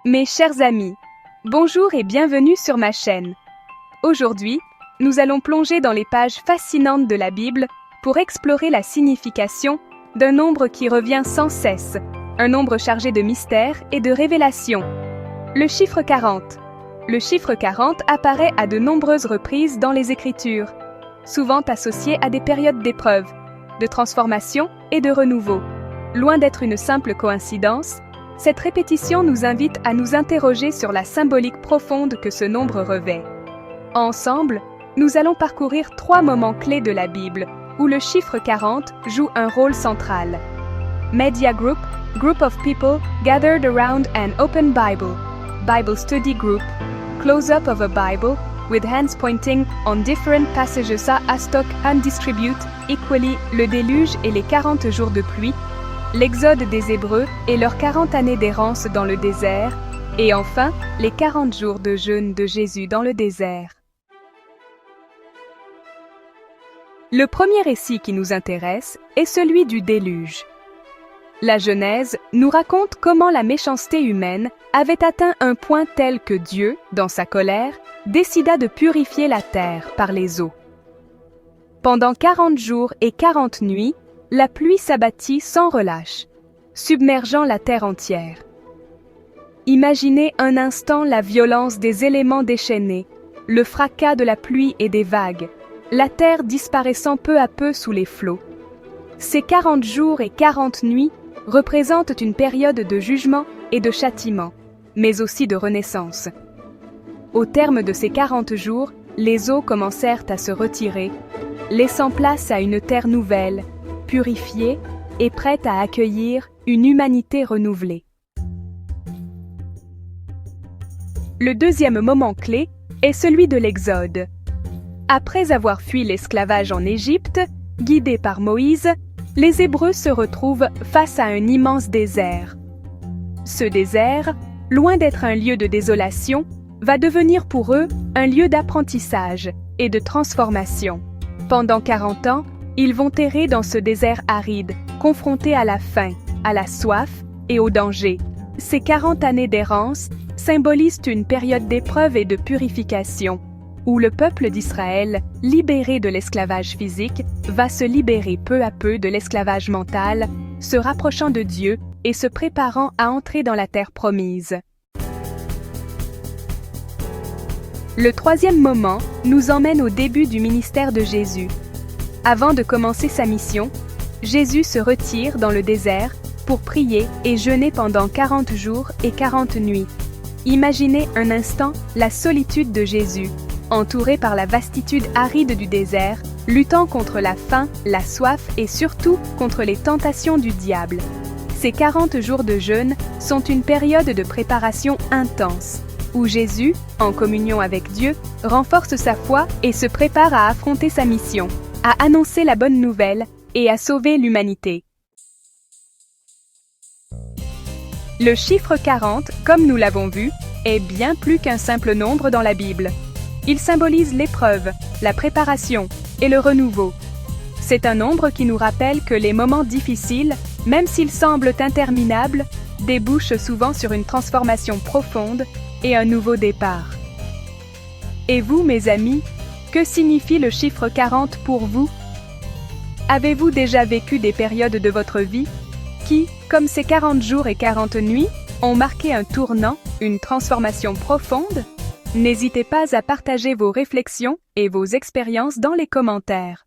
Mes chers amis, bonjour et bienvenue sur ma chaîne. Aujourd'hui, nous allons plonger dans les pages fascinantes de la Bible pour explorer la signification d'un nombre qui revient sans cesse, un nombre chargé de mystères et de révélations. Le chiffre 40. Le chiffre 40 apparaît à de nombreuses reprises dans les Écritures, souvent associé à des périodes d'épreuve, de transformation et de renouveau. Loin d'être une simple coïncidence, cette répétition nous invite à nous interroger sur la symbolique profonde que ce nombre revêt. Ensemble, nous allons parcourir 3 moments clés de la Bible où le chiffre 40 joue un rôle central. Media Group, group of people gathered around an open Bible. Bible study group, close-up of a Bible, with hands pointing on different passages à stock and distribute, equally le déluge et les 40 jours de pluie, l'Exode des Hébreux et leurs 40 années d'errance dans le désert, et enfin, les 40 jours de jeûne de Jésus dans le désert. Le premier récit qui nous intéresse est celui du déluge. La Genèse nous raconte comment la méchanceté humaine avait atteint un point tel que Dieu, dans sa colère, décida de purifier la terre par les eaux. Pendant 40 jours et 40 nuits, la pluie s'abattit sans relâche, submergeant la terre entière. Imaginez un instant la violence des éléments déchaînés, le fracas de la pluie et des vagues, la terre disparaissant peu à peu sous les flots. Ces 40 jours et 40 nuits représentent une période de jugement et de châtiment, mais aussi de renaissance. Au terme de ces 40 jours, les eaux commencèrent à se retirer, laissant place à une terre nouvelle, purifiée et prête à accueillir une humanité renouvelée. Le deuxième moment clé est celui de l'Exode. Après avoir fui l'esclavage en Égypte, guidés par Moïse, les Hébreux se retrouvent face à un immense désert. Ce désert, loin d'être un lieu de désolation, va devenir pour eux un lieu d'apprentissage et de transformation. Pendant 40 ans, ils vont errer dans ce désert aride, confrontés à la faim, à la soif et au danger. Ces 40 années d'errance symbolisent une période d'épreuve et de purification, où le peuple d'Israël, libéré de l'esclavage physique, va se libérer peu à peu de l'esclavage mental, se rapprochant de Dieu et se préparant à entrer dans la terre promise. Le troisième moment nous emmène au début du ministère de Jésus. Avant de commencer sa mission, Jésus se retire dans le désert pour prier et jeûner pendant 40 jours et 40 nuits. Imaginez un instant la solitude de Jésus, entouré par la vastitude aride du désert, luttant contre la faim, la soif et surtout contre les tentations du diable. Ces 40 jours de jeûne sont une période de préparation intense, où Jésus, en communion avec Dieu, renforce sa foi et se prépare à affronter sa mission, à annoncer la bonne nouvelle et à sauver l'humanité. Le chiffre 40, comme nous l'avons vu, est bien plus qu'un simple nombre dans la Bible. Il symbolise l'épreuve, la préparation et le renouveau. C'est un nombre qui nous rappelle que les moments difficiles, même s'ils semblent interminables, débouchent souvent sur une transformation profonde et un nouveau départ. Et vous, mes amis, que signifie le chiffre 40 pour vous? Avez-vous déjà vécu des périodes de votre vie qui, comme ces 40 jours et 40 nuits, ont marqué un tournant, une transformation profonde? N'hésitez pas à partager vos réflexions et vos expériences dans les commentaires.